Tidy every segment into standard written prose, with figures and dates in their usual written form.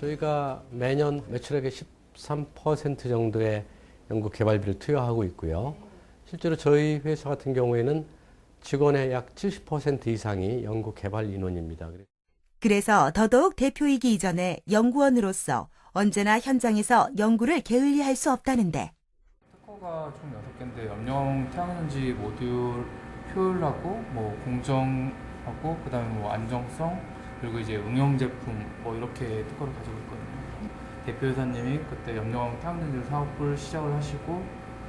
저희가 매년 매출액의 13% 정도의 연구 개발비를 투여하고 있고요. 실제로 저희 회사 같은 경우에는 직원의 약 70% 이상이 연구 개발 인원입니다. 그래서 더더욱 대표이기 이전에 연구원으로서 언제나 현장에서 연구를 게을리할 수 없다는데. 특허가 총 6개인데 염령 태양전지 모듈 효율하고 공정하고 그다음에 안정성 그리고 이제 응용 제품 이렇게 특허를 가지고 있거든요. 대표 회사님이 그때 염령 태양전지 사업을 시작을 하시고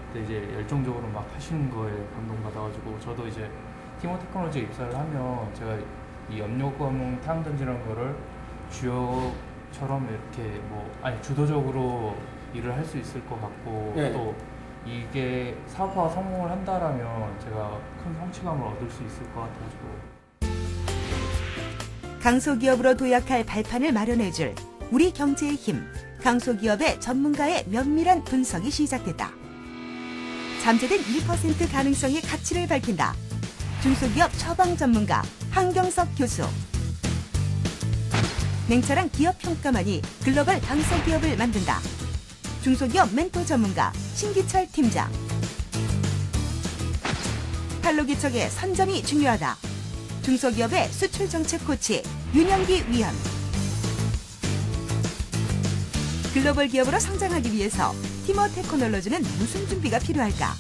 그때 이제 열정적으로 막 하시는 거에 감동받아가지고 저도 이제 티모 테크놀로지에 입사를 하면 제가 이 염료검 태양전지라는 거를 주요처럼 이렇게 주도적으로 일을 할 수 있을 것 같고 네. 또 이게 사업화가 성공을 한다라면 제가 큰 성취감을 얻을 수 있을 것 같아가지고. 강소기업으로 도약할 발판을 마련해줄 우리 경제의 힘, 강소기업의 전문가의 면밀한 분석이 시작됐다. 잠재된 1% 가능성의 가치를 밝힌다. 중소기업 처방 전문가 한경석 교수. 냉철한 기업 평가만이 글로벌 강소기업을 만든다. 중소기업 멘토 전문가 신기철 팀장. 판로기척의 선점이 중요하다. 중소기업의 수출정책 코치 윤영기 위원. 글로벌 기업으로 성장하기 위해서 티모 테크놀로지는 무슨 준비가 필요할까?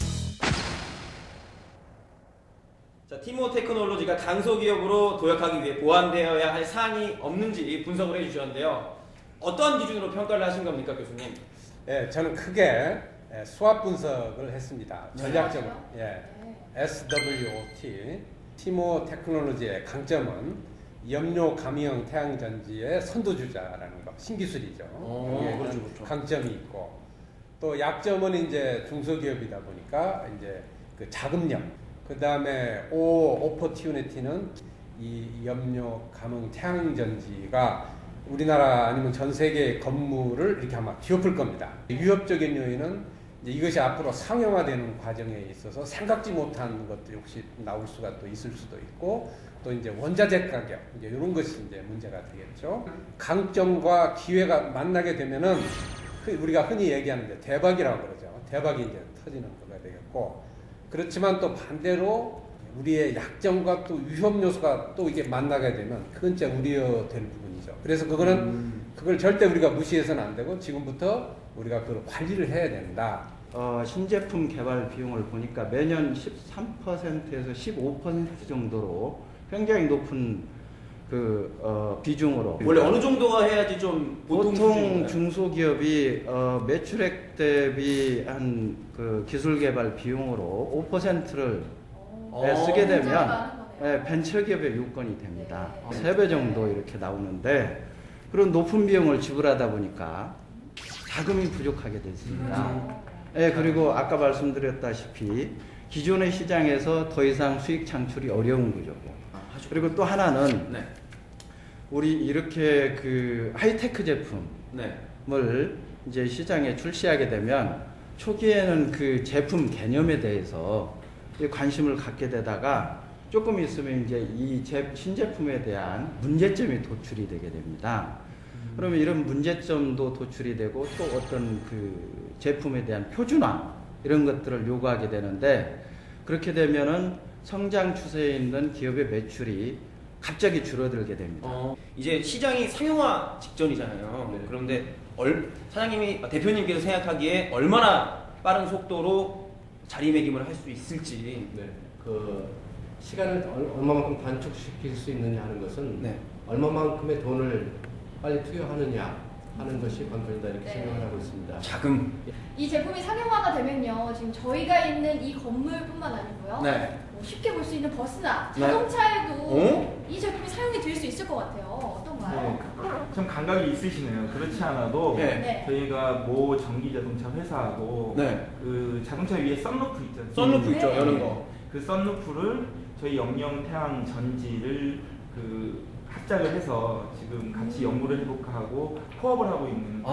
자, 티모 테크놀로지가 강소기업으로 도약하기 위해 보완되어야 할 사항이 없는지 분석을 해주셨는데요. 어떤 기준으로 평가를 하신 겁니까, 교수님? 예, 저는 크게 수합 분석을 했습니다. 전략적으로. SWOT, 티모 테크놀로지의 강점은 염료 감형 태양전지의 선도주자라는 거, 신기술이죠. 그렇죠. 강점이 있고, 또 약점은 이제 중소기업이다 보니까 이제 그 자금력, 그 다음에 오퍼튜니티는 이 염료 감형 태양전지가 우리나라 아니면 전 세계의 건물을 이렇게 아마 뒤엎을 겁니다. 위협적인 요인은 이제 이것이 앞으로 상용화되는 과정에 있어서 생각지 못한 것들이 혹시 나올 수가 또 있을 수도 있고, 또 이제 원자재 가격, 이제 이런 것이 이제 문제가 되겠죠. 강점과 기회가 만나게 되면은 우리가 흔히 얘기하는데 대박이라고 그러죠. 대박이 이제 터지는 거가 되겠고, 그렇지만 또 반대로 우리의 약점과 또 위험 요소가 또 이게 만나게 되면 그건 진짜 우려될 부분이죠. 그래서 그걸 절대 우리가 무시해서는 안 되고 지금부터 우리가 그걸 관리를 해야 된다. 신제품 개발 비용을 보니까 매년 13%에서 15% 정도로 굉장히 높은 비중으로. 원래 어느 정도가 해야지 좀 보통 중소기업이 매출액 대비 한 기술 개발 비용으로 5%를 쓰게 되면 벤처기업의 요건이 됩니다. 3배 정도 이렇게 나오는데 그런 높은 비용을 지불하다 보니까 자금이 부족하게 됐습니다. 그리고 아까 말씀드렸다시피 기존의 시장에서 더 이상 수익 창출이 어려운 구조고, 그리고 또 하나는 우리 이렇게 하이테크 제품을 이제 시장에 출시하게 되면 초기에는 그 제품 개념에 대해서 관심을 갖게 되다가 조금 있으면 이제 이 신제품에 대한 문제점이 도출이 되게 됩니다. 그러면 이런 문제점도 도출이 되고 또 어떤 제품에 대한 표준화 이런 것들을 요구하게 되는데, 그렇게 되면은 성장 추세에 있는 기업의 매출이 갑자기 줄어들게 됩니다. 이제 시장이 상용화 직전이잖아요. 네. 그런데 대표님께서 생각하기에 얼마나 빠른 속도로 자리매김을 할 수 있을지. 그 시간을 얼마만큼 단축시킬 수 있느냐 하는 것은 얼마만큼의 돈을 빨리 투여하느냐 하는 것이 관건이다 이렇게 생각을 하고 있습니다. 자금. 이 제품이 상용화가 되면요, 지금 저희가 있는 이 건물뿐만 아니고요, 쉽게 볼 수 있는 버스나 자동차에도 이 제품이 사용이 될 수 있을 것 같아요. 어떤가요? 좀 감각이 있으시네요. 그렇지 않아도 저희가 모 전기 자동차 회사하고 그 자동차 위에 썬루프 있잖아요. 썬루프 있죠, 여는 거. 그 썬루프를 저희 염령 태양 전지를 합작을 해서 지금 같이 연구를 해볼까하고 코업을 하고 있는.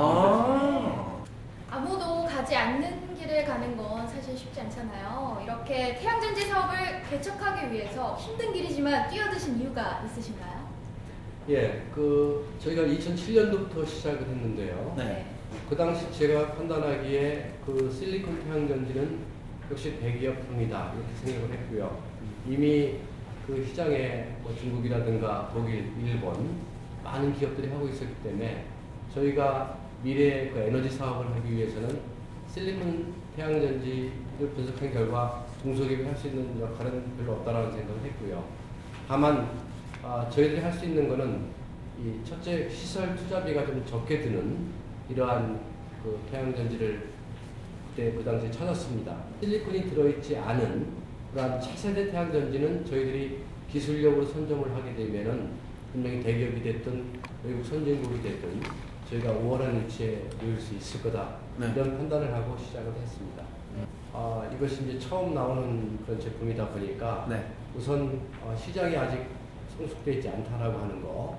아무도 가지 않는 길을 가는 건 사실 쉽지 않잖아요. 이렇게 태양전지 사업을 개척하기 위해서 힘든 길이지만 뛰어드신 이유가 있으신가요? 예, 저희가 2007년도부터 시작을 했는데요. 네. 그 당시 제가 판단하기에 실리콘 태양전지는 역시 대기업품이다 이렇게 생각을 했고요. 이미 시장에 중국이라든가 독일, 일본 많은 기업들이 하고 있었기 때문에 저희가 미래의 에너지 사업을 하기 위해서는 실리콘 태양전지를 분석한 결과 중소기업이 할 수 있는 역할은 별로 없다라는 생각을 했고요. 다만 저희들이 할 수 있는 거는 첫째 시설 투자비가 좀 적게 드는 이러한 태양전지를 그 당시에 찾았습니다. 실리콘이 들어있지 않은 그러한 차세대 태양전지는 저희들이 기술력으로 선점을 하게 되면은 분명히 대기업이 됐든 외국 선진국이 됐든 저희가 우월한 위치에 놓일 수 있을 거다. 네. 이런 판단을 하고 시작을 했습니다. 이것이 이제 처음 나오는 그런 제품이다 보니까 네. 우선 시장이 아직 성숙되어 있지 않다라고 하는 거.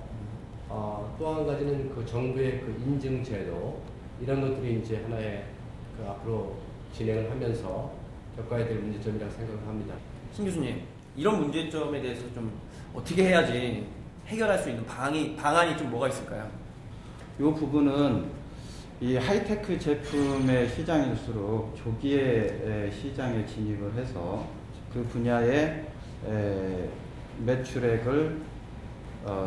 또 한 가지는 정부의 인증 제도 이런 것들이 이제 하나의 앞으로 진행을 하면서 겪어야 될 문제점이라고 생각을 합니다. 신 교수님, 이런 문제점에 대해서 좀 어떻게 해야지 해결할 수 있는 방안이 좀 뭐가 있을까요? 이 부분은 이 하이테크 제품의 시장일수록 조기에 시장에 진입을 해서 그 분야의 매출액을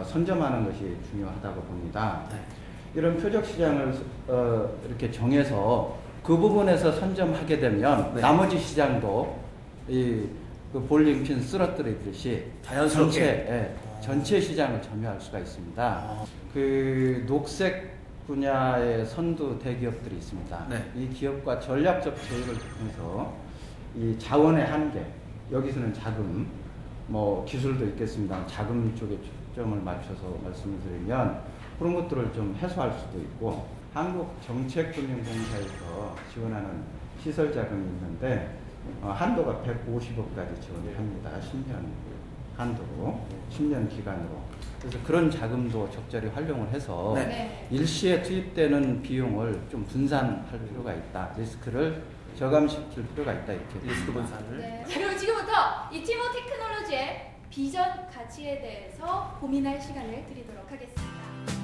선점하는 것이 중요하다고 봅니다. 네. 이런 표적 시장을 이렇게 정해서 그 부분에서 선점하게 되면 네. 나머지 시장도 볼링핀 쓰러뜨리듯이 자연스럽게 전체 시장을 점유할 수가 있습니다. 녹색 분야의 선두 대기업들이 있습니다. 네. 이 기업과 전략적 제휴를 통해서 이 자원의 한계, 여기서는 자금, 기술도 있겠습니다. 자금 쪽에 초점을 맞춰서 말씀을 드리면 그런 것들을 좀 해소할 수도 있고, 한국정책금융공사에서 지원하는 시설 자금이 있는데 한도가 150억까지 지원을 합니다. 10년 한도로, 10년 기간으로. 그래서 그런 자금도 적절히 활용을 해서 네. 일시에 투입되는 비용을 좀 분산할 필요가 있다. 리스크를 저감시킬 필요가 있다. 이렇게 리스크 봅니다. 분산을. 네. 자, 그럼 지금부터 이 티모 테크놀로지의 비전 가치에 대해서 고민할 시간을 드리도록 하겠습니다.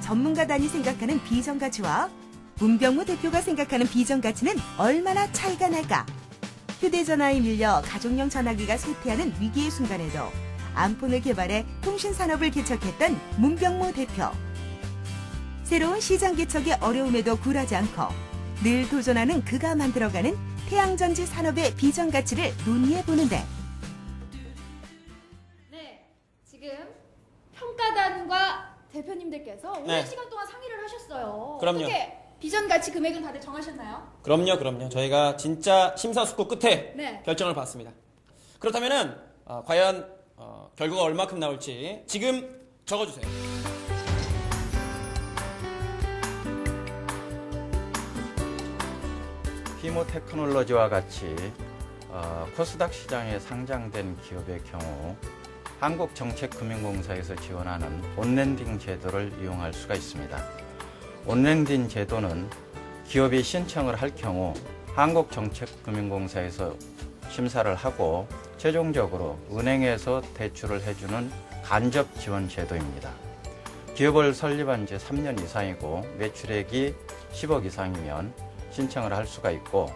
전문가단이 생각하는 비전 가치와 문병무 대표가 생각하는 비전 가치는 얼마나 차이가 날까? 휴대전화에 밀려 가족용 전화기가 쇠퇴하는 위기의 순간에도 안폰을 개발해 통신산업을 개척했던 문병무 대표. 새로운 시장 개척의 어려움에도 굴하지 않고 늘 도전하는 그가 만들어가는 태양전지 산업의 비전 가치를 논의해보는데, 네, 지금 평가단과 대표님들께서 오랜 네. 시간 동안 상의를 하셨어요. 그럼요. 어떻게 비전 가치 금액은 다들 정하셨나요? 그럼요. 저희가 진짜 심사숙고 끝에 네. 결정을 받았습니다. 그렇다면은 과연 결과가 얼마큼 나올지 지금 적어주세요. 티모 테크놀로지와 같이 코스닥 시장에 상장된 기업의 경우 한국정책금융공사에서 지원하는 온랜딩 제도를 이용할 수가 있습니다. 온랜딩 제도는 기업이 신청을 할 경우 한국정책금융공사에서 심사를 하고 최종적으로 은행에서 대출을 해주는 간접 지원 제도입니다. 기업을 설립한 지 3년 이상이고 매출액이 10억 이상이면 신청을 할 수가 있고,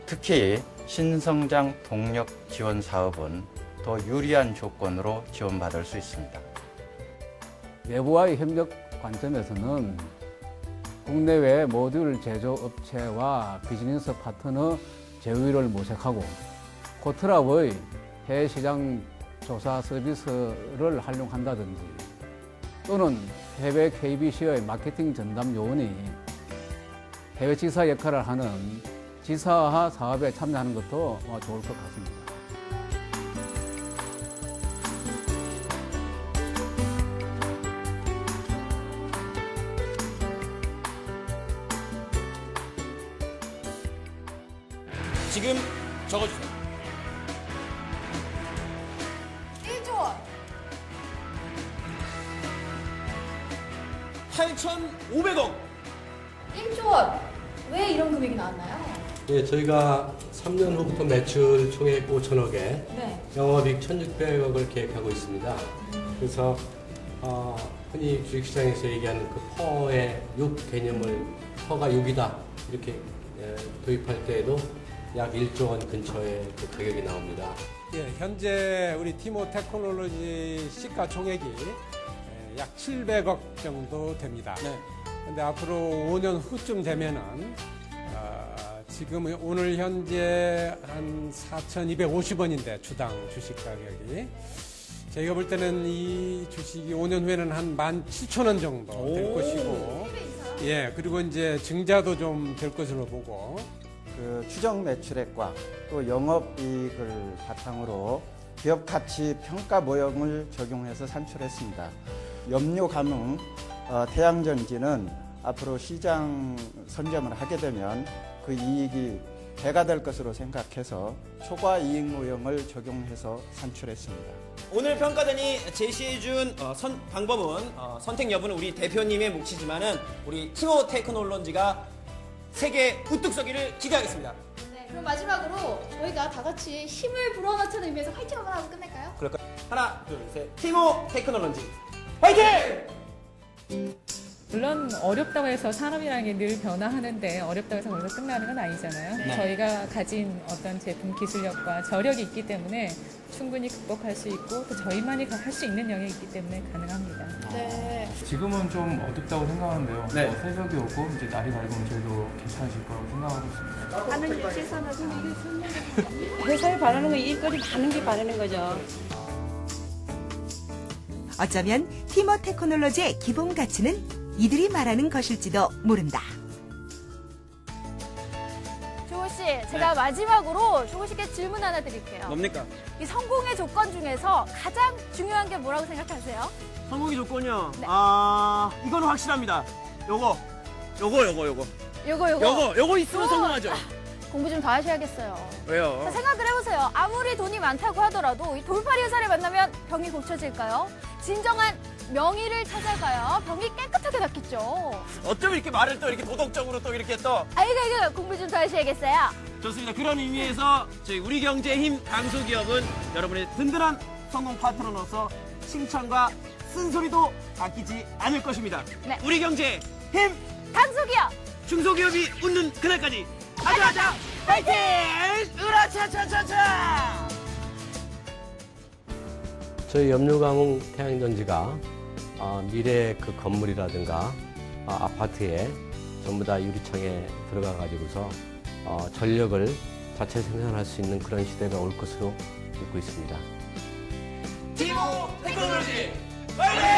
특히 신성장 동력 지원 사업은 더 유리한 조건으로 지원받을 수 있습니다. 외부와의 협력 관점에서는 국내외 모듈 제조업체와 비즈니스 파트너 제휴를 모색하고 코트랍의 해외 시장 조사 서비스를 활용한다든지, 또는 해외 KBC의 마케팅 전담 요원이 해외 지사 역할을 하는 지사화 사업에 참여하는 것도 좋을 것 같습니다. 지금 적어주세요. 1조 원. 8,500억. 1조 원. 왜 이런 금액이 나왔나요? 예, 저희가 3년 후부터 매출 총액 5천억에 네. 영업이익 1,600억을 계획하고 있습니다. 그래서 흔히 주식시장에서 얘기하는 그 퍼의 6 개념을 퍼가 6이다 이렇게 도입할 때에도 약 1조 원 근처의 그 가격이 나옵니다. 예, 현재 우리 티모 테크놀로지 시가총액이 약 700억 정도 됩니다. 근데 앞으로 5년 후쯤 되면은 지금 오늘 현재 한 4,250원인데 주당 주식 가격이 저희가 볼 때는 이 주식이 5년 후에는 한 17,000원 정도 될 것이고, 예, 그리고 이제 증자도 좀 될 것으로 보고. 그 추정 매출액과 또 영업이익을 바탕으로 기업 가치 평가 모형을 적용해서 산출했습니다. 염료 감응 태양전지는 앞으로 시장 선점을 하게 되면 그 이익이 배가 될 것으로 생각해서 초과 이익 모형을 적용해서 산출했습니다. 오늘 평가단이 제시해준 방법은 선택 여부는 우리 대표님의 몫이지만은 우리 티모 테크놀로지가 세계 우뚝 서기를 기대하겠습니다. 네, 그럼 마지막으로 저희가 다 같이 힘을 불어넣자는 의미에서 화이팅 한번 하고 끝낼까요? 그럴까요? 하나, 둘, 셋. 티모 테크놀로지 화이팅! 물론 어렵다고 해서 산업이라는 게 늘 변화하는데 어렵다고 해서 거기서 끝나는 건 아니잖아요. 네. 저희가 가진 어떤 제품 기술력과 저력이 있기 때문에 충분히 극복할 수 있고 또 저희만이 할 수 있는 영역이 있기 때문에 가능합니다. 네. 지금은 좀 어둡다고 생각하는데요. 네. 새벽이 오고 이제 날이 밝으면 저희도 괜찮아질 거라고 생각하고 있습니다. 하는 실선하고 회사에 바라는 거 일거리 많은 게 바라는 거죠. 어쩌면 티모 테크놀로지의 기본 가치는 이들이 말하는 것일지도 모른다. 조호 씨, 제가 마지막으로 조호 씨께 질문 하나 드릴게요. 뭡니까? 이 성공의 조건 중에서 가장 중요한 게 뭐라고 생각하세요? 성공의 조건이요? 네. 이거는 확실합니다. 요거 요거 있으면 성공하죠. 공부 좀 더 하셔야겠어요. 왜요? 자, 생각을 해보세요. 아무리 돈이 많다고 하더라도 이 돌팔이 의사를 만나면 병이 고쳐질까요? 진정한 명의를 찾아가야 병이 깨끗하게 낫겠죠. 어쩜 이렇게 말을 또 이렇게 도덕적으로 또 이렇게 또. 이거 공부 좀 더 하셔야겠어요. 좋습니다. 그런 의미에서 저희 우리 경제의 힘 강소기업은 여러분의 든든한 성공 파트너로서 칭찬과 쓴소리도 아끼지 않을 것입니다. 네. 우리 경제의 힘 강소기업! 중소기업이 웃는 그날까지 하자 파이팅! 으라차차차차! 저희 염료감응 태양전지가 미래의 그 건물이라든가 아파트에 전부 다 유리창에 들어가 가지고서 전력을 자체 생산할 수 있는 그런 시대가 올 것으로 믿고 있습니다. 티모 테크놀로지 파이팅!